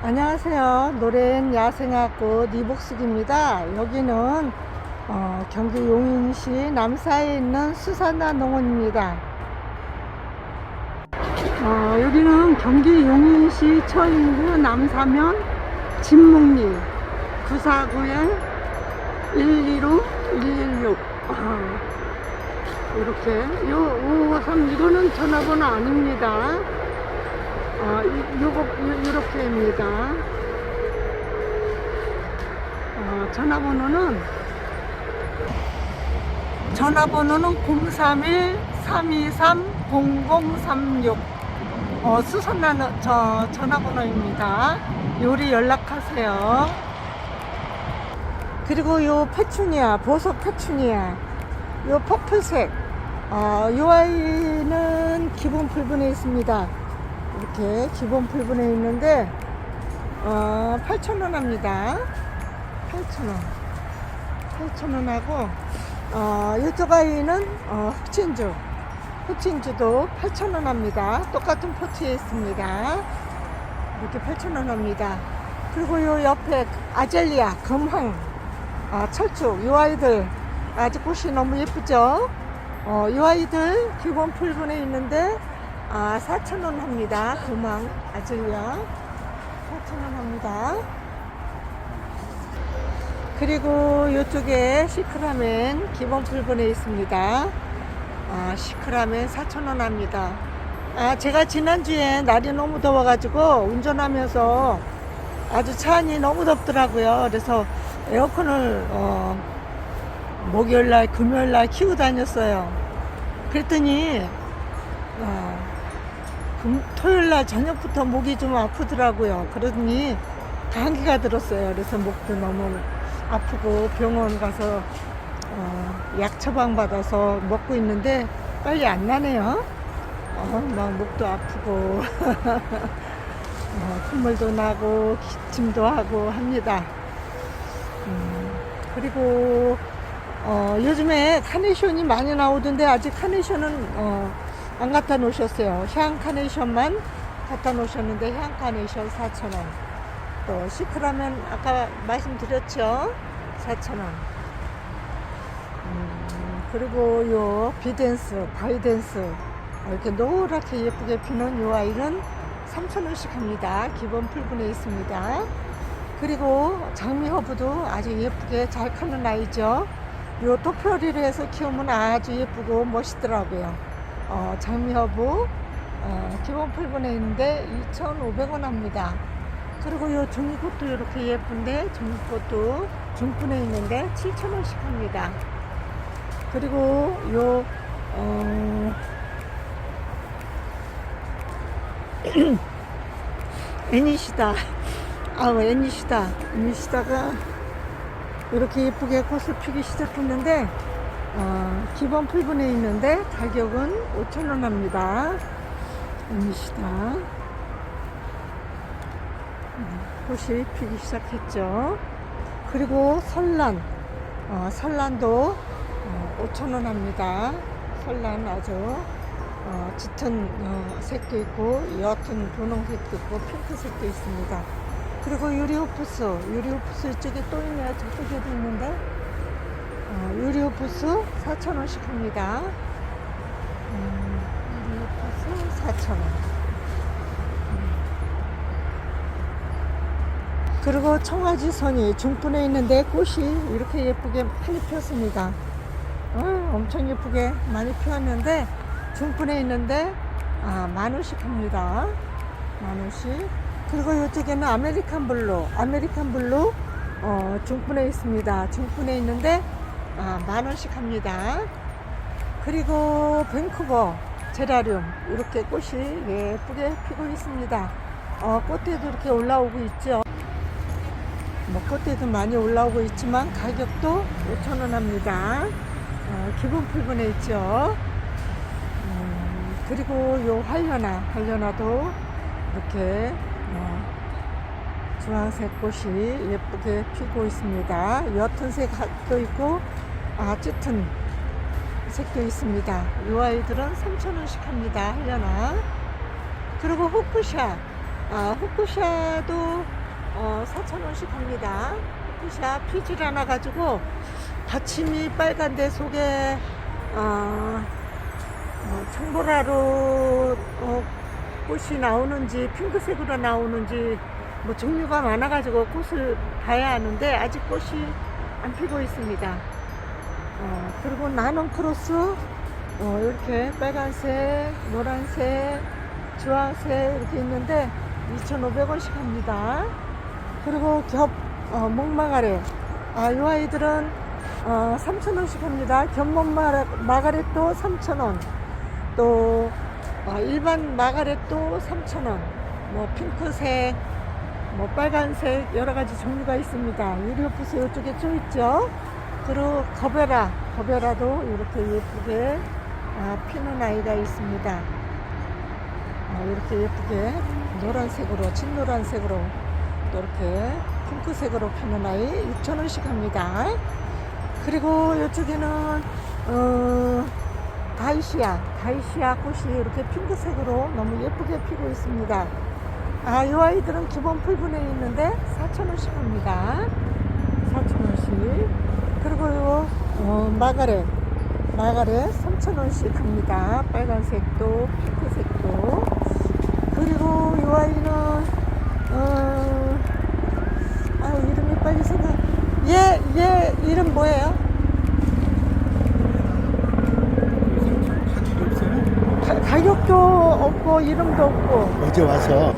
안녕하세요. 노래엔 야생화꽃 이복숙입니다. 여기는 경기 용인시 남사에 있는 수산화 농원입니다. 여기는 경기 용인시 처인구 남사면 진목리 949에 115 116 이렇게 553 이거는 전화번호 아닙니다. 이렇게입니다. 전화번호는 031-323-0036 수산나 전화번호입니다. 요리 연락하세요. 그리고 요 페추니아, 보석 페추니아, 요 퍼플색, 요 아이는 기본 풀분에 있습니다. 이렇게 기본 풀분에 있는데 8,000원 합니다. 8,000원 하고 이쪽 아이는 흑진주도 8,000원 합니다. 똑같은 포트에 있습니다. 이렇게 8,000원 합니다. 그리고 요 옆에 아젤리아 금황 철쭉, 요 아이들 아주 꽃이 너무 예쁘죠. 요 아이들 기본 풀분에 있는데 4,000원 합니다. 금황 아젤리아 4,000원 합니다. 그리고 이쪽에 시크라멘 기본 풀분에 있습니다. 시크라멘 4,000원 합니다. 제가 지난주에 날이 너무 더워가지고 운전하면서 아주 차 안이 너무 덥더라고요. 그래서 에어컨을 목요일날 금요일날 키고 다녔어요. 그랬더니 토요일날 저녁부터 목이 좀 아프더라고요. 그러더니 감기가 들었어요. 그래서 목도 너무 아프고 병원 가서 약 처방 받아서 먹고 있는데 빨리 안 나네요. 막 목도 아프고 콧물도 나고 기침도 하고 합니다. 그리고 요즘에 카네이션이 많이 나오던데 아직 카네이션은 안 갖다 놓으셨어요. 향 카네이션만 갖다 놓으셨는데 향 카네이션 4,000원. 또 시크라멘 아까 말씀드렸죠. 4,000원. 그리고 요 비덴스, 바이덴스 이렇게 노랗게 예쁘게 피는 요 아이는 3,000원씩 합니다. 기본 풀분에 있습니다. 그리고 장미허브도 아주 예쁘게 잘 크는 아이죠. 요 토표리를 해서 키우면 아주 예쁘고 멋있더라고요. 장미허브 기본 풀분에 있는데 2,500원 합니다. 그리고 요 종이꽃도 이렇게 예쁜데 종이꽃도 중분에 있는데 7,000원씩 합니다. 그리고 요 애니시다가 이렇게 예쁘게 꽃을 피기 시작했는데 기본 풀분에 있는데 가격은 5,000원 합니다. 애니시다 꽃이 피기 시작했죠. 그리고 설란도 5,000원 합니다. 설란 아주 짙은 색도 있고 옅은 분홍색도 있고 핑크색도 있습니다. 그리고 유리오프스 이쪽에 또 있네요. 저쪽에도 있는데 유리오프스 4,000원씩 합니다. 유리오프스 4,000원. 그리고 청아지선이 중분에 있는데 꽃이 이렇게 예쁘게 많이 피었습니다. 엄청 예쁘게 많이 피었는데 중분에 있는데 10,000원씩 합니다. 10,000원씩. 그리고 이쪽에는 아메리칸 블루 중분에 있습니다. 중분에 있는데 10,000원씩 합니다. 그리고 밴쿠버 제라늄 이렇게 꽃이 예쁘게 피고 있습니다. 꽃대도 이렇게 올라오고 있죠. 꽃대도 많이 올라오고 있지만 가격도 5,000원 합니다. 기본 풀분에 있죠. 그리고 요 활려나도 이렇게 주황색 꽃이 예쁘게 피고 있습니다. 옅은 색도 있고 짙은 색도 있습니다. 이 아이들은 3,000원씩 합니다. 하려나. 그리고 후크샤 후쿠샤도 4,000원씩 합니다. 후쿠샤 피질 하나 가지고 받침이 빨간데 속에 청보라로 꽃이 나오는지 핑크색으로 나오는지 뭐 종류가 많아가지고 꽃을 봐야 하는데 아직 꽃이 안 피고 있습니다. 그리고 나눔 크로스 이렇게 빨간색, 노란색, 주황색 이렇게 있는데 2,500원씩 합니다. 그리고 목마가렛 이 아이들은 3,000원씩 합니다. 겹목 마가렛도 3,000원, 또 일반 마가렛도 3,000원, 뭐 핑크색, 뭐 빨간색 여러가지 종류가 있습니다. 유리오프스 이쪽에 좀 있죠. 그리고 거베라도 이렇게 예쁘게 피는 아이가 있습니다. 이렇게 예쁘게 노란색으로, 진노란색으로 또 이렇게 핑크색으로 피는 아이 6,000원씩 합니다. 그리고 이쪽에는 다이시아 꽃이 이렇게 핑크색으로 너무 예쁘게 피고 있습니다. 이 아이들은 기본 풀분에 있는데 4,000원씩 합니다. 4,000원씩. 그리고 요 마가렛 3,000원씩 합니다. 빨간색도 핑크색도. 그리고 이 아이는 이름이 빨리 얘 이름 뭐예요? 가격도 없고 이름도 없고. 어제 와서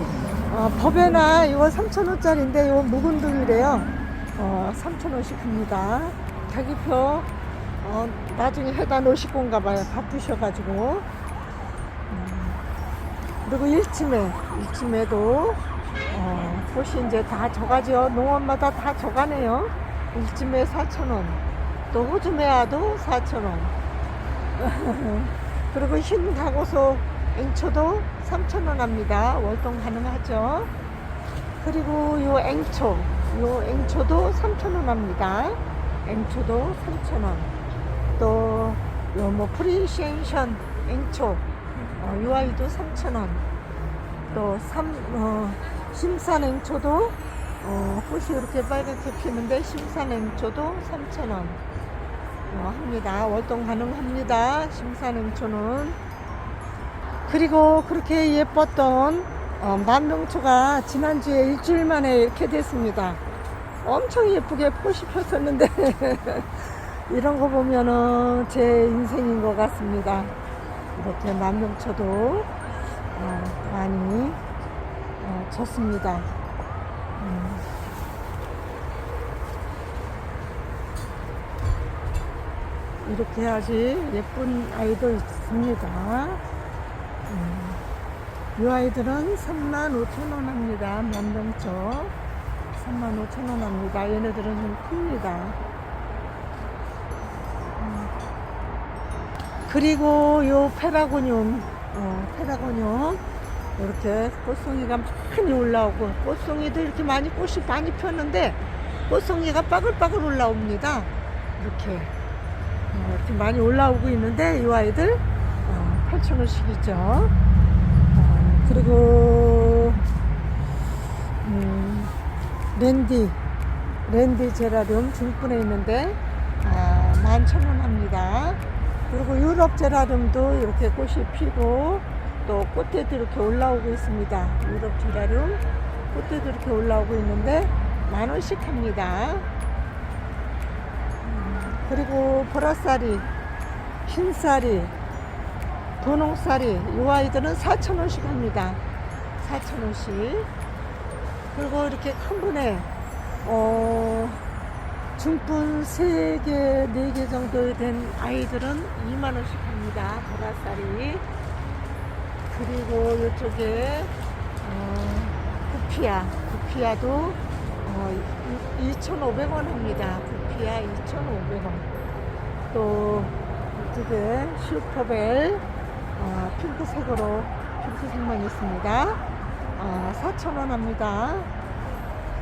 법에나 이거 3,000원짜리인데 이거 묵은 등이래요. 3,000원씩 합니다. 자기표 나중에 해다 놓으실 건가 봐요. 바쁘셔가지고. 그리고 일침에도 꽃이 이제 다 져가죠. 농원마다 다 져가네요. 일침에 4,000원, 또 호주메아도 4,000원. 그리고 흰 가고소 앵초도 3,000원 합니다. 월동 가능하죠. 그리고 요 앵초도 3,000원 합니다. 앵초도 3,000원. 또 요 뭐 프리시에이션 앵초 요 아이도 3,000원. 또 심산 앵초도 꽃이 이렇게 빨갛게 피는데 심산 앵초도 3,000원 합니다. 월동 가능합니다. 심산 앵초는. 그리고 그렇게 예뻤던 만명초가 지난주에 일주일 만에 이렇게 됐습니다. 엄청 예쁘게 꽃이 폈었는데 이런 거 보면은 제 인생인 것 같습니다. 이렇게 만명초도 많이 졌습니다. 이렇게 아주 예쁜 아이도 있습니다. 이 아이들은 35,000원 합니다. 만병초 35,000원 합니다. 얘네들은 좀 큽니다. 그리고 요 페라고늄 이렇게 꽃송이가 많이 올라오고, 꽃송이도 이렇게 꽃이 많이 폈는데 꽃송이가 빠글빠글 올라옵니다. 이렇게 많이 올라오고 있는데 이 아이들 8,000원씩이죠. 그리고 랜디 제라늄 중분에 있는데 11,000원 합니다. 그리고 유럽 제라늄도 이렇게 꽃이 피고 또 꽃대도 이렇게 올라오고 있습니다. 유럽 제라늄 꽃대도 이렇게 올라오고 있는데 10,000원씩 합니다. 그리고 보라쌀이, 흰쌀이, 도농쌀이 이 아이들은 4,000원씩 합니다. 4,000원씩. 그리고 이렇게 큰 분에 중분 3개, 4개 정도 된 아이들은 20,000원씩 합니다. 보라쌀이. 그리고 이쪽에 구피아도 2,500원 합니다. 구피아 2,500원. 또 이쪽에 슈퍼벨 핑크색만 있습니다. 4,000원 합니다.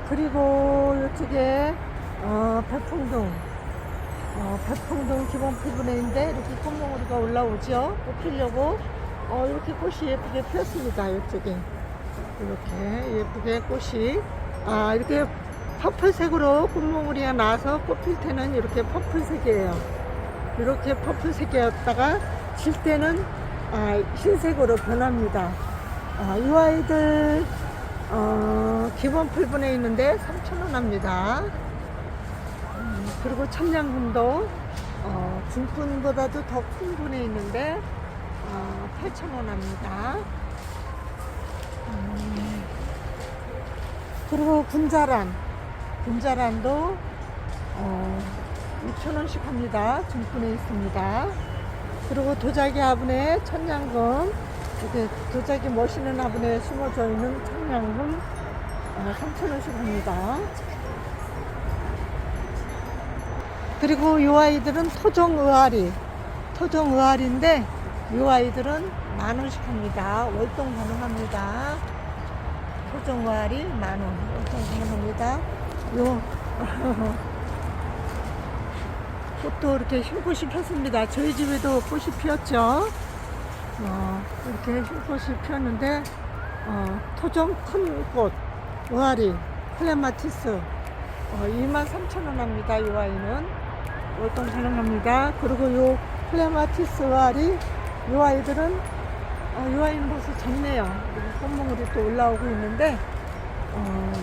그리고 이쪽에 백풍동 기본 피부네인데 이렇게 꽃몽우리가 올라오죠. 꽃 피려고 이렇게 꽃이 예쁘게 피었습니다. 이쪽에 이렇게 예쁘게 꽃이 이렇게 퍼플색으로 꽃몽울이가 나서 꽃필 때는 이렇게 퍼플색이에요. 이렇게 퍼플색이었다가 질 때는 흰색으로 변합니다. 이 아이들 기본 풀분에 있는데 3,000원 합니다. 그리고 천냥금도 중분보다도 더 큰 분에 있는데 8,000원 합니다. 그리고 군자란도 6,000원씩 합니다. 중분에 있습니다. 그리고 도자기 화분에 천냥금, 이렇게 도자기 멋있는 화분에 심어져 있는 천냥금 3,000원씩 합니다. 그리고 이 아이들은 토종의아리인데 이 아이들은 10,000원씩 합니다. 월동 가능합니다. 토종의아리 10,000원 월동 가능합니다. 꽃도 이렇게 흰꽃이 폈습니다. 저희 집에도 꽃이 피었죠. 이렇게 흰꽃이 피었는데 토종 큰 꽃 의아리 클레마티스 23,000원 합니다. 이 아이는 월동 가능합니다. 그리고 요 클레마티스 의아리 이 아이들은 이 아이는 벌써 졌네요. 꽃몽울이 또 올라오고 있는데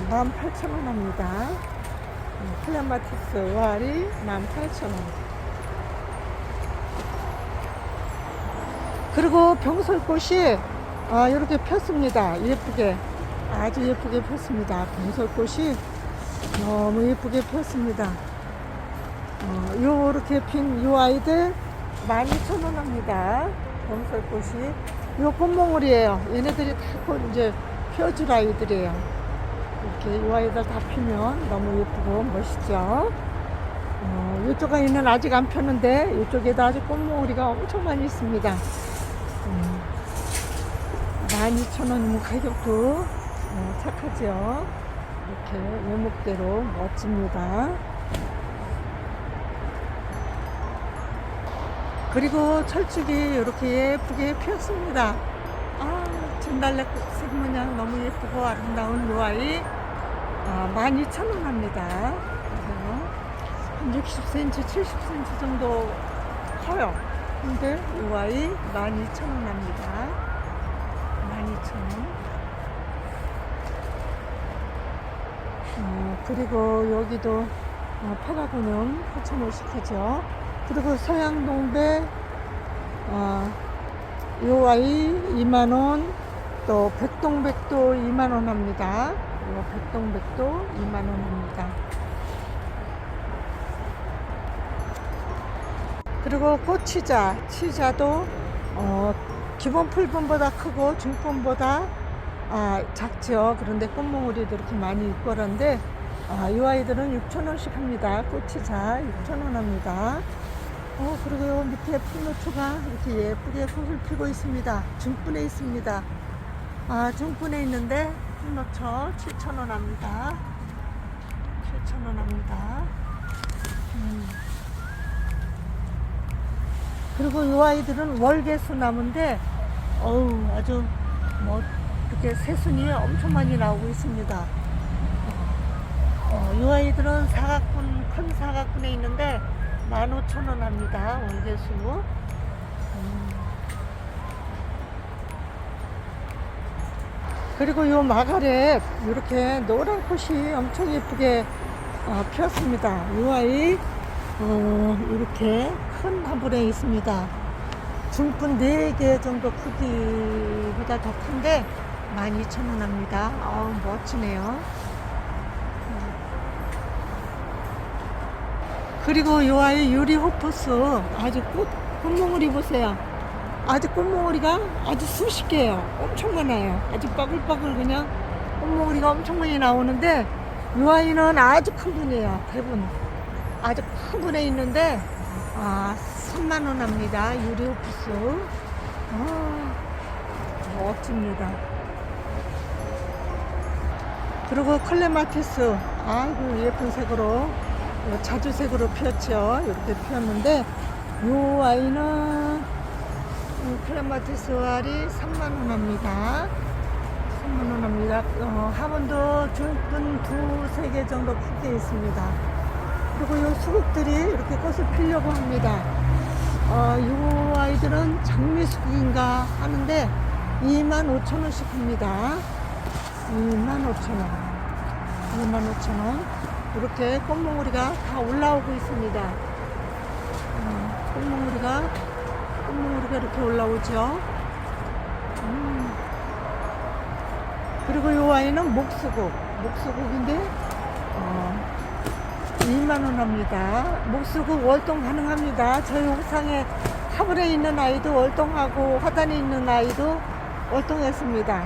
18,000원 합니다. 클레마티스 의아리 18,000원. 그리고 병설꽃이 이렇게 폈습니다. 예쁘게, 아주 예쁘게 폈습니다. 병설꽃이 너무 예쁘게 폈습니다. 요렇게 핀 요 아이들 12,000원 합니다. 병설꽃이 요 꽃몽울이에요. 얘네들이 다 이제 피어줄 아이들이에요. 이렇게 요 아이들 다 피면 너무 예쁘고 멋있죠. 이쪽 아이는 아직 안 폈는데 이쪽에도 아주 꽃몽울이가 엄청 많이 있습니다. 12,000원이면 가격도 착하죠. 이렇게 외목대로 멋집니다. 그리고 철쭉이 이렇게 예쁘게 피었습니다. 진달래꽃 모양 너무 예쁘고 아름다운 요 아이 12,000원 합니다. 한 60cm, 70cm 정도 커요. 근데 요 아이 12,000원 합니다. 12,000원. 그리고 여기도 파라곤은 8,000원씩 하죠. 그리고 서양동배 요 아이 2만원, 또 백동백도 2만원 합니다. 요 백동백도 2만원 합니다. 그리고 치자도 기본 풀분보다 크고 중분보다 작죠. 그런데 꽃몽울이도 이렇게 많이 있고 그런데 이 아이들은 6,000원씩 합니다. 꽃치자 6,000원 합니다. 그리고 요 밑에 풀노초가 이렇게 예쁘게 꽃을 피고 있습니다. 중분에 있습니다. 중분에 있는데 풀노초 7,000원 합니다. 7,000원 합니다. 그리고 이 아이들은 월계수 나무인데 아주 이렇게 새순이 엄청 많이 나오고 있습니다. 이 아이들은 큰 사각분에 있는데 15,000원 합니다. 월계수. 그리고 요 마가렛 이렇게 노란 꽃이 엄청 예쁘게 피었습니다. 이 아이 이렇게 큰 화분에 있습니다. 중분 4개 정도 크기보다 더 큰데 12,000원 합니다. 멋지네요. 그리고 이 아이 유리호프스 아주 꽃몽울이 보세요. 아주 꽃몽울이가 아주 수십 개예요. 엄청 많아요. 아주 빠글빠글 그냥 꽃몽울이가 엄청 많이 나오는데 이 아이는 아주 큰 분이에요. 대분 아주 큰 분에 있는데 3만원 합니다. 유리호프스 멋집니다. 그리고 클레마티스 아이고 예쁜 색으로 자주색으로 피었죠. 이렇게 피었는데 이 아이는 클레마티스 알이 3만원 합니다. 3만 원 합니다. 하원도 중근 2-3개 정도 크게 있습니다. 그리고 이 수국들이 이렇게 꽃을 피려고 합니다. 이 아이들은 장미수국인가 하는데 25,000원씩 합니다. 25,000원. 25,000원. 이렇게 꽃몽우리가 다 올라오고 있습니다. 꽃몽우리가 이렇게 올라오죠. 그리고 이 아이는 목수국인데 2만원 합니다. 목수국 월동 가능합니다. 저희 옥상에 화분에 있는 아이도 월동하고 화단에 있는 아이도 월동했습니다.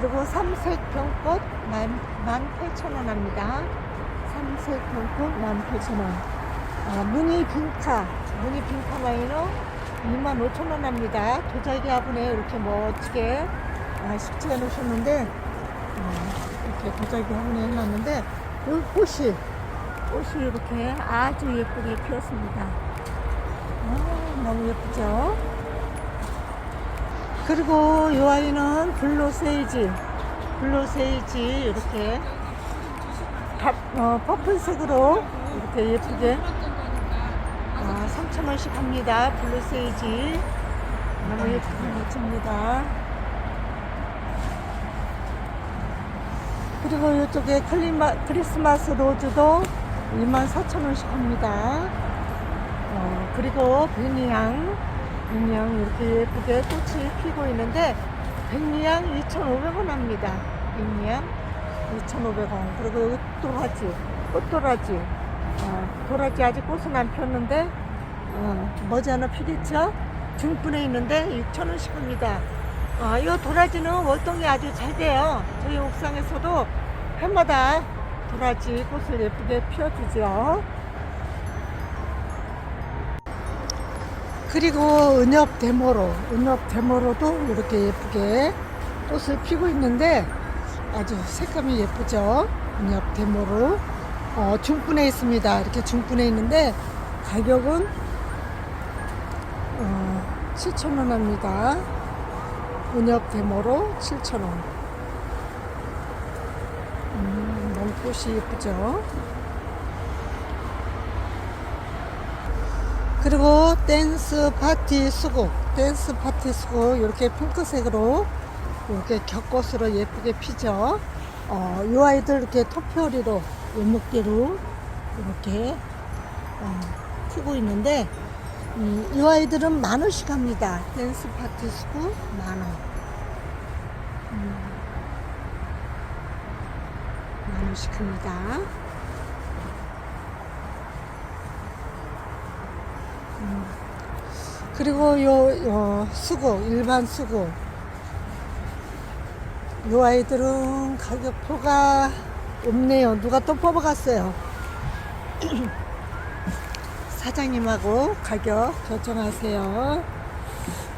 그리고 삼색병꽃 18,000원 합니다. 삼색병꽃 18,000원. 무늬 빈카 마이너 25,000원 합니다. 도자기 화분에 이렇게 멋지게 식재해 놓으셨는데 이렇게 도자기 화분에 해놨는데 이 꽃이 이렇게 아주 예쁘게 피었습니다. 너무 예쁘죠? 그리고 이 아이는 블루세이지 이렇게 퍼플색으로 이렇게 예쁘게 3,000원씩 합니다. 블루세이지 너무 예쁘게 멋집니다. 그리고 이쪽에 크리스마스 로즈도 24,000원씩 합니다. 그리고 백리향 이렇게 예쁘게 꽃이 피고 있는데 백리향 2,500원 합니다. 백리향 2,500원. 그리고 여기 꽃도라지 도라지 아직 꽃은 안 폈는데 머지않아 피겠죠? 중분에 있는데 6,000원씩 합니다. 이 도라지는 월동이 아주 잘 돼요. 저희 옥상에서도 해마다 도라지 꽃을 예쁘게 피워주죠. 그리고 은엽 대모로도 이렇게 예쁘게 꽃을 피고 있는데 아주 색감이 예쁘죠. 은엽 대모로 중분에 있습니다. 이렇게 중분에 있는데 가격은 7,000원 합니다. 은엽 대모로 7,000원. 너무 꽃이 예쁘죠. 그리고 댄스 파티 수국 이렇게 핑크색으로 이렇게 겹꽃으로 예쁘게 피죠. 이 아이들 이렇게 토표리로 연목대로 이렇게 피고 있는데 이 아이들은 10,000원씩 합니다. 댄스 파티 수국 10,000원. 10,000원씩 합니다. 그리고 요 수국, 일반 수국. 요 아이들은 가격표가 없네요. 누가 또 뽑아갔어요. 사장님하고 가격 결정하세요.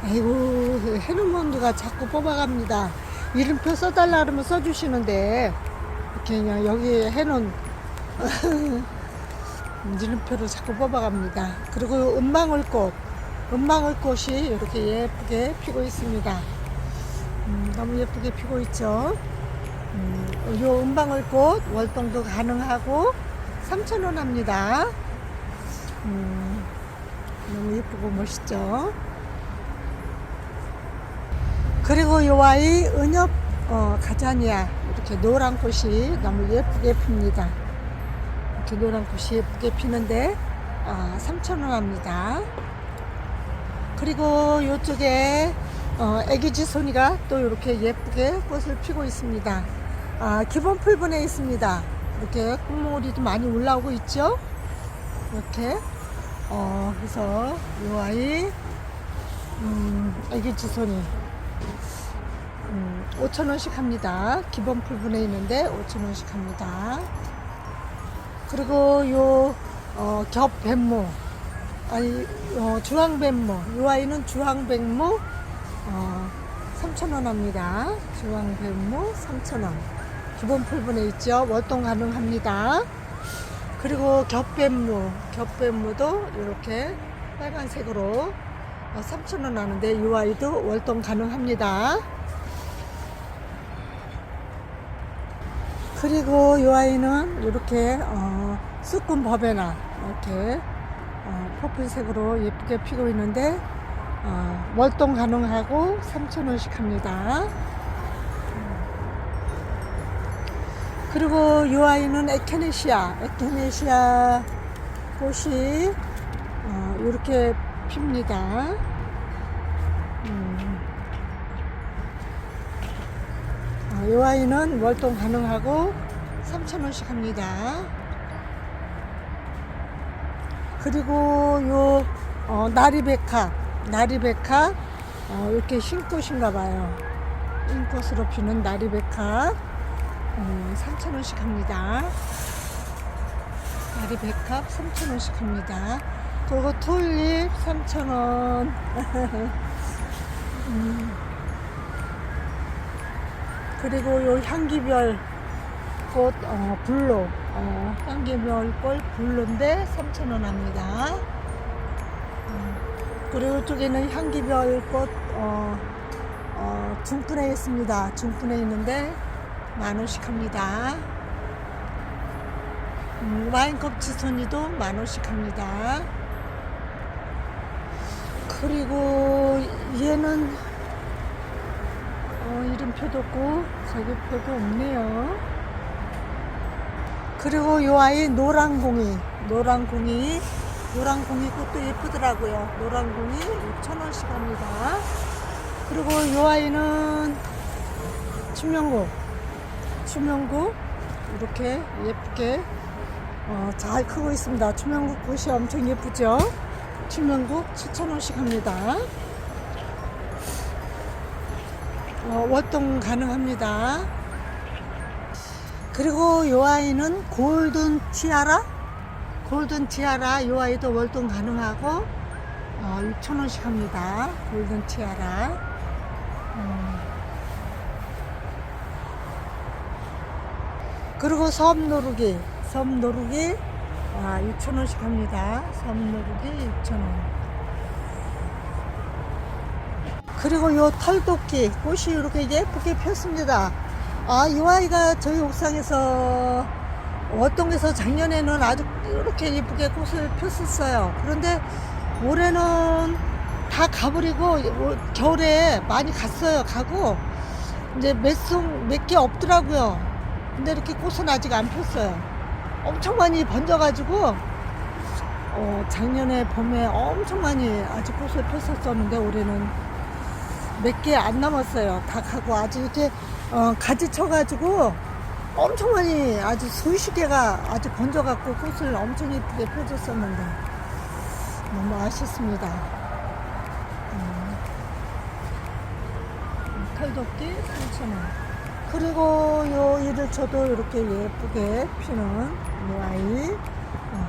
아이고, 해놓으면 누가 자꾸 뽑아갑니다. 이름표 써달라 그러면 써주시는데, 이렇게 그냥 여기 해놓은 이름표를 자꾸 뽑아갑니다. 그리고 은망울꽃이 이렇게 예쁘게 피고 있습니다. 너무 예쁘게 피고 있죠. 요 은방울꽃 월동도 가능하고 3,000원 합니다. 너무 예쁘고 멋있죠. 그리고 요 아이 은엽 가자니아 이렇게 노란 꽃이 너무 예쁘게 핍니다. 이렇게 노란 꽃이 예쁘게 피는데 3,000원 합니다. 그리고 이쪽에 애기지손이가 또 이렇게 예쁘게 꽃을 피고 있습니다. 기본 풀분에 있습니다. 이렇게 꽃몽우리도 많이 올라오고 있죠. 이렇게 그래서 이 아이 애기지손이 5,000원씩 합니다. 기본 풀분에 있는데 5,000원씩 합니다. 그리고 요 겹뱀모 주황뱀모, 이 아이는 주황뱀모 3,000원 합니다. 주황뱀모 3,000원. 기본 풀분에 있죠. 월동 가능합니다. 그리고 겹뱀모도 이렇게 빨간색으로 3,000원 하는데 이 아이도 월동 가능합니다. 그리고 이 아이는 이렇게 스콘 버베나 이렇게 퍼플색으로 예쁘게 피고 있는데 월동 가능하고 3,000원씩 합니다. 그리고 이 아이는 에케네시아 꽃이 이렇게 핍니다. 이 아이는 월동 가능하고 3,000원씩 합니다. 그리고 요 나리베카 이렇게 흰꽃인가 봐요. 흰꽃으로 피는 나리베카 3,000원씩 합니다. 나리베카 3,000원씩 합니다. 그리고 튤립 3,000원. 그리고 요 향기별 꽃 블루 향기별 꽃 블루인데 3,000원 합니다. 그리고 이쪽에는 향기별 꽃 중분해 있습니다. 중분해 있는데 10,000원씩 합니다. 와인컵 지선이도 10,000원씩 합니다. 그리고 얘는 이름표도 없고 가격표도 없네요. 그리고 이 아이 노랑공이 꽃도 예쁘더라고요. 노랑공이 6,000원씩 합니다. 그리고 이 아이는 추명국 이렇게 예쁘게 잘 크고 있습니다. 추명국 꽃이 엄청 예쁘죠. 추명국 7,000원씩 합니다. 월동 가능합니다. 그리고 이 아이는 골든 티아라 이 아이도 월동 가능하고 6,000원씩 합니다. 골든 티아라. 그리고 섬노루기 6,000원씩 합니다. 섬노루기 6,000원. 그리고 요 털도끼 꽃이 이렇게 예쁘게 폈습니다. 이 아이가 저희 옥상에서 월동에서 작년에는 아주 이렇게 예쁘게 꽃을 폈었어요. 그런데 올해는 다 가버리고 겨울에 많이 가고 이제 몇 개 없더라고요. 근데 이렇게 꽃은 아직 안 폈어요. 엄청 많이 번져가지고 작년에 봄에 엄청 많이 아직 꽃을 폈었었는데 올해는 몇 개 안 남았어요. 다 가고 아주 이렇게 가지 쳐가지고 엄청 많이 아주 수십 개가 아주 번져갖고 꽃을 엄청 예쁘게 펴줬었는데 너무 아쉽습니다. 털도끼 3,000원. 그리고 요 이들초도 이렇게 예쁘게 피는 이 아이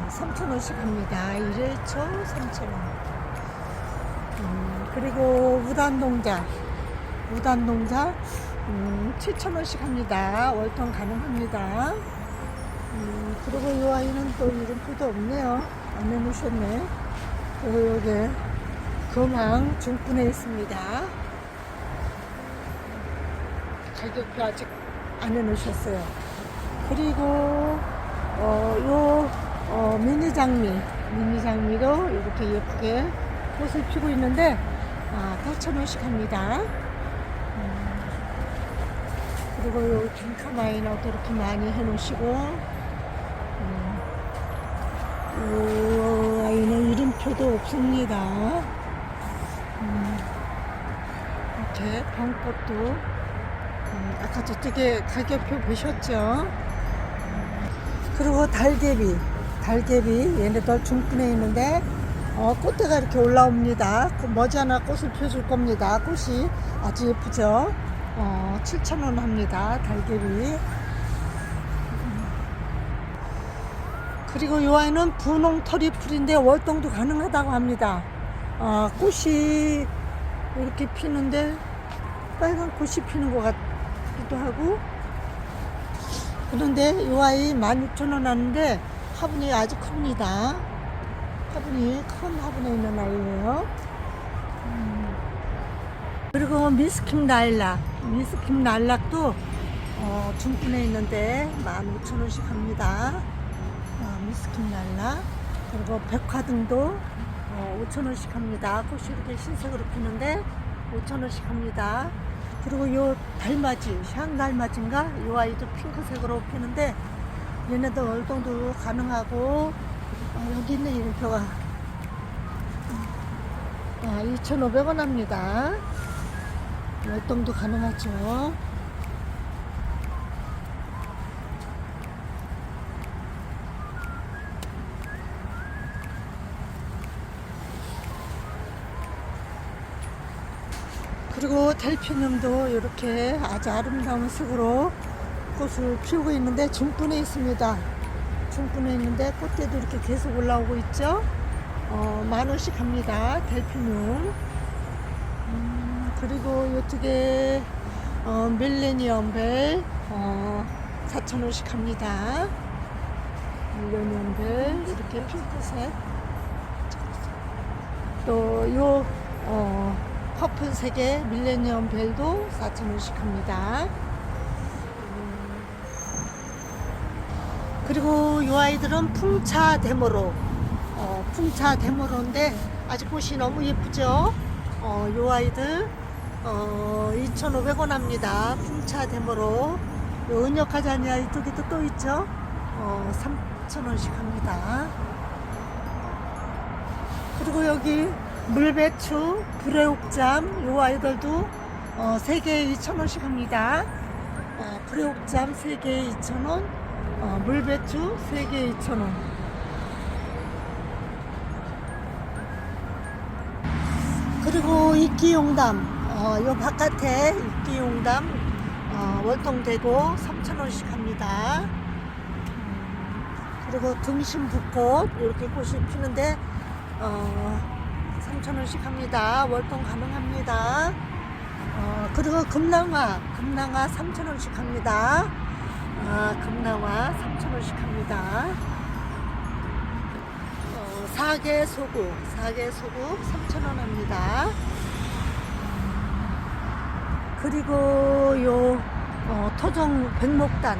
3,000원씩 합니다. 이래초 3,000원. 그리고 우단농자 7,000원씩 합니다. 월동 가능합니다. 그리고 이 아이는 또 이름표도 없네요. 안 해놓으셨네. 그리고 여기 금황 중분해 있습니다. 가격표 아직 안 해놓으셨어요. 그리고 미니장미도 이렇게 예쁘게 꽃을 피고 있는데 8,000원씩 합니다. 그리고 요 긴카마이너도 이렇게 많이 해놓으시고 이 아이는 이름표도 없습니다. 이렇게 병꽃도 아까 저쪽에 가격표 보셨죠? 그리고 달개비 얘네들 중분해 있는데 꽃대가 이렇게 올라옵니다. 그 머지않아 꽃을 펴줄 겁니다. 꽃이 아주 예쁘죠? 7,000원 합니다. 달개비. 그리고 이 아이는 분홍 터리풀인데 월동도 가능하다고 합니다. 꽃이 이렇게 피는데 빨간 꽃이 피는 것 같기도 하고 그런데 이 아이 16,000원 하는데 화분이 아주 큽니다. 큰 화분에 있는 아이예요. 그리고 미스킴 라일락도 중분에 있는데 15,000원씩 합니다. 미스킨랄라. 그리고 백화등도 5,000원씩 합니다. 꽃이 이렇게 흰색으로 피는데 5,000원씩 합니다. 그리고 요 달맞이, 향달맞이인가? 요 아이도 핑크색으로 피는데 얘네도 월동도 가능하고, 여기 있는 이름표가 2,500원 합니다. 월동도 가능하죠. 그리고 델피늄도 이렇게 아주 아름다운 색으로 꽃을 피우고 있는데 중분에 있습니다. 중분에 있는데 꽃대도 이렇게 계속 올라오고 있죠. 10,000원씩 합니다. 델피늄. 그리고 이쪽에 밀레니엄벨 4,000원씩 합니다. 밀레니엄벨 이렇게 핑크색. 또 요 퍼플색의 밀레니엄 벨도 4,000원씩 합니다. 그리고 이 아이들은 풍차 데모로, 풍차 데모로인데 아직 꽃이 너무 예쁘죠. 이 아이들 2,500원 합니다. 풍차 데모로. 요 은역하자니아 이쪽에도 또 있죠. 3,000원씩 합니다. 그리고 여기 물배추, 불애옥잠, 요 아이들도 3개에 2,000원씩 합니다. 불애옥잠 3개에 2,000원, 물배추 3개에 2,000원. 그리고 이끼용담, 요 바깥에 이끼용담 월동되고 3,000원씩 합니다. 그리고 등심붓꽃 이렇게 꽃이 피는데 3,000원씩 합니다. 월동 가능합니다. 그리고 금낭화 3,000원씩 합니다. 금낭화 3,000원씩 합니다. 사계소구 3,000원 합니다. 그리고 요 토종 백목단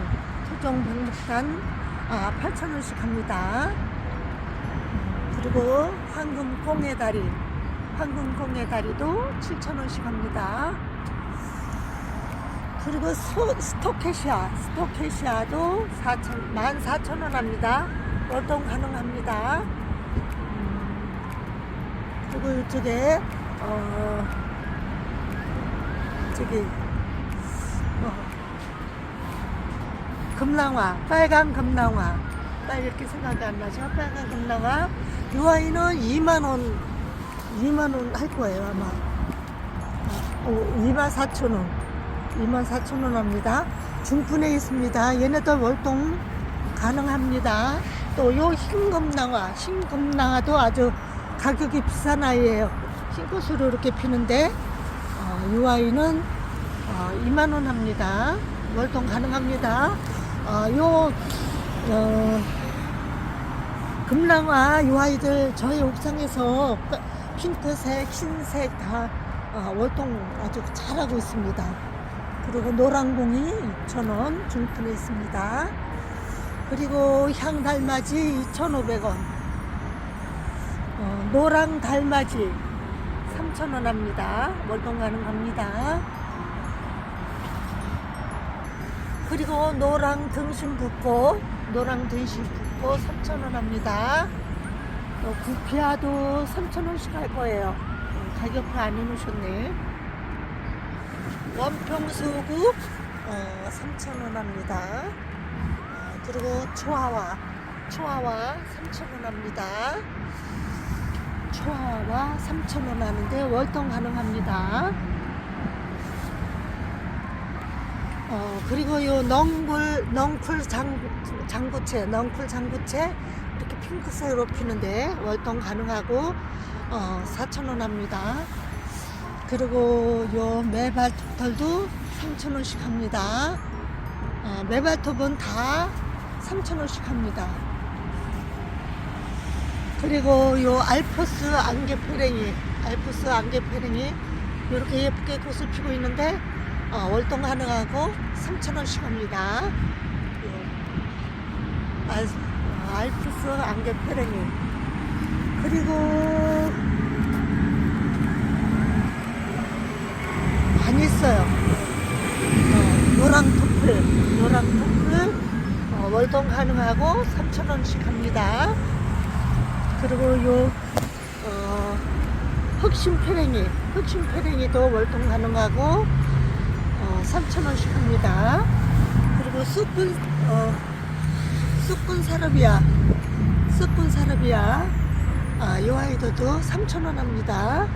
8,000원씩 합니다. 그리고 황금꽁해다리도 7,000원씩 합니다. 그리고 스토케시아도 14,000원 합니다. 월동 가능합니다. 그리고 이쪽에 금낭화, 빨간 금낭화, 이렇게 생각이 안 나죠? 빨간 금낭화. 이 아이는 2만원 할 거예요, 아마. 24,000원. 24,000원 합니다. 중분에 있습니다. 얘네도 월동 가능합니다. 또 요 흰금낭화도 아주 가격이 비싼 아이예요. 흰꽃으로 이렇게 피는데, 이 아이는 2만원 합니다. 월동 가능합니다. 금낭화 이 아이들 저희 옥상에서 핑크색, 흰색 다 월동 아주 잘하고 있습니다. 그리고 노랑봉이 2,000원 중분에 있습니다. 그리고 향달맞이 2,500원, 노랑달맞이 3,000원 합니다. 월동 가능합니다. 그리고 노랑 등심붓꽃 3,000원 합니다. 구피아도 3,000원씩 할 거예요. 가격표 안 해놓으셨네. 원평소국 3,000원 합니다. 그리고 초하와 3,000원 합니다. 초하와 3,000원 하는데 월동 가능합니다. 그리고 요 넝쿨 장구채 이렇게 핑크색으로 피는데 월동 가능하고 4,000원 합니다. 그리고 요 매발톱들도 3,000원씩 합니다. 매발톱은 다 3,000원씩 합니다. 그리고 요 알프스 안개페랭이 이렇게 예쁘게 꽃을 피고 있는데 월동 가능하고 3,000원씩 합니다. 알프스 안개 페랭이. 그리고 많이 있어요. 노랑 토플 월동 가능하고 3,000원씩 합니다. 그리고 요 흑심 페랭이도 월동 가능하고 3,000원씩 합니다. 그리고 쑥군 사르비아 이 아이들도 3,000원 합니다.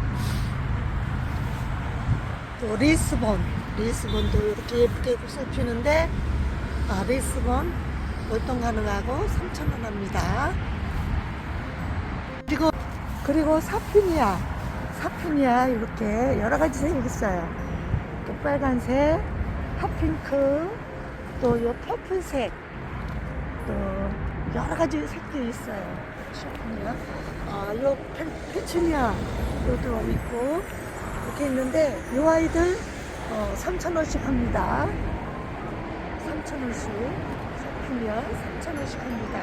또 리스본도 이렇게 예쁘게 꽃을 피는데 리스본 월동 가능하고 3,000원 합니다. 그리고 사피니아 이렇게 여러가지 생겼어요. 또 빨간색, 핫핑크, 또 요 퍼플색, 또 여러가지 색들이 있어요. 사피니아, 요 페추니아도 있고 이렇게 있는데 요 아이들 3,000원씩 합니다. 3,000원씩 사피니아 3,000원씩 합니다.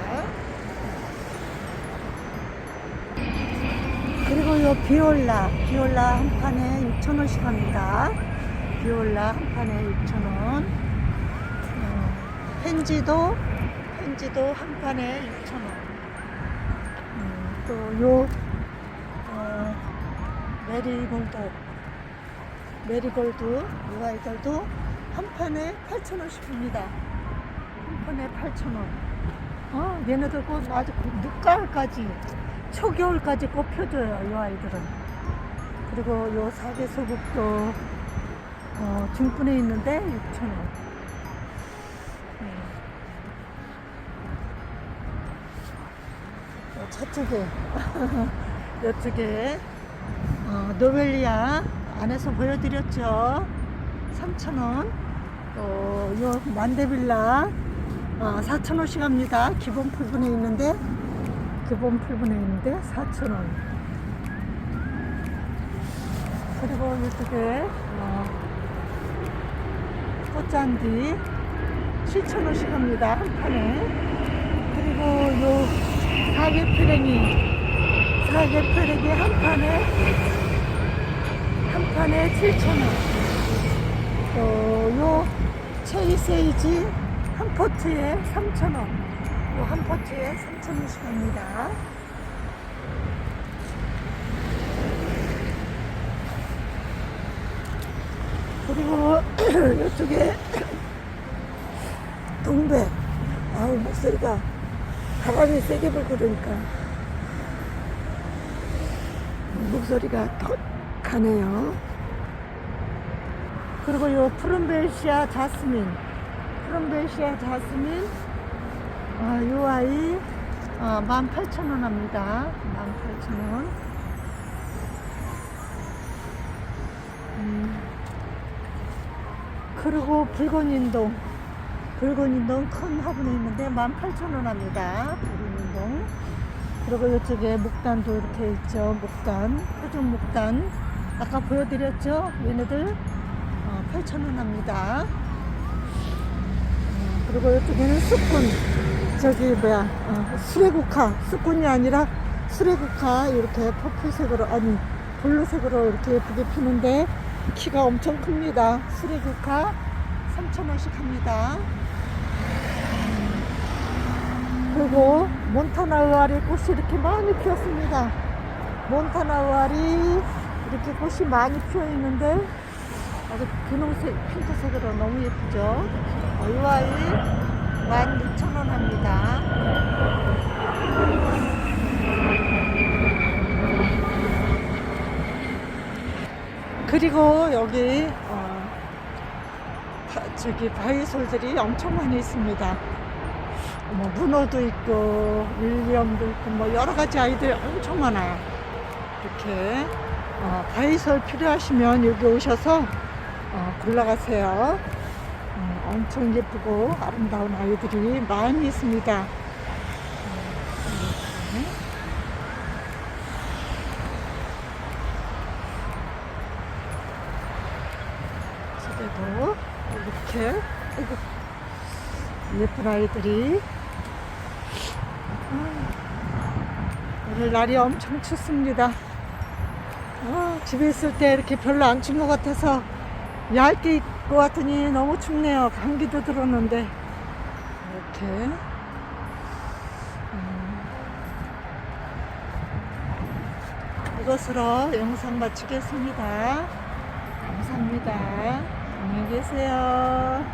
그리고 요 비올라 한 판에 6,000원씩 합니다. 비올라 한 판에 6,000원. 펜지도 한 판에 6,000원. 또 요 메리골드 요 아이들도 한 판에 8,000원씩 합니다. 한 판에 8,000원. 얘네들 꽃 아주 늦가을까지 초겨울까지 꽃 펴줘요, 이 아이들은. 그리고 요 사계소국도 중분에 있는데 6,000원. 저쪽에 이쪽에 노벨리아 안에서 보여드렸죠. 3,000원. 요 만데빌라 4,000원씩 합니다. 기본 풀분에 있는데 4,000원. 그리고 이쪽에 꽃잔디 7,000원씩 합니다. 한 판에. 그리고 요 사계페랭이 한 판에 7,000원. 요 체리세이지 한 포트에 3,000원. 한 포트에 3,000원씩 합니다. 그리고 이쪽에 동백. 목소리가 바람이 세게 불고 그러니까 목소리가 더 가네요. 그리고 요 푸른벨시아 자스민 요 아이 18,000원 합니다. 18,000원. 그리고 붉은인동 큰 화분에 있는데 18,000원 합니다. 붉은인동. 그리고 이쪽에 목단도 이렇게 있죠. 표준 목단 아까 보여드렸죠. 얘네들 8,000원 합니다. 그리고 이쪽에는 수레국화, 쑥군이 아니라 수레국화 이렇게 퍼플색으로, 블루색으로 이렇게 예쁘게 피는데 키가 엄청 큽니다. 수레국화 3,000원씩 합니다. 그리고 몬타나 의아리 꽃이 이렇게 많이 피었습니다. 몬타나 의아리 이렇게 꽃이 많이 피어 있는데 아주 분홍색, 핑크색으로 너무 예쁘죠. 이 아이 16,000원 합니다. 그리고 여기 바이솔들이 엄청 많이 있습니다. 문어도 있고 윌리엄도 있고 여러 가지 아이들 엄청 많아요. 이렇게 바이솔 필요하시면 여기 오셔서 골라가세요. 엄청 예쁘고 아름다운 아이들이 많이 있습니다. 여기도 이렇게 아이고, 예쁜 아이들이. 오늘 날이 엄청 춥습니다. 집에 있을 때 이렇게 별로 안 추운 것 같아서 얇게 입고 왔더니 너무 춥네요. 감기도 들었는데 이렇게 이것으로 영상 마치겠습니다. 감사합니다. 안녕히 계세요.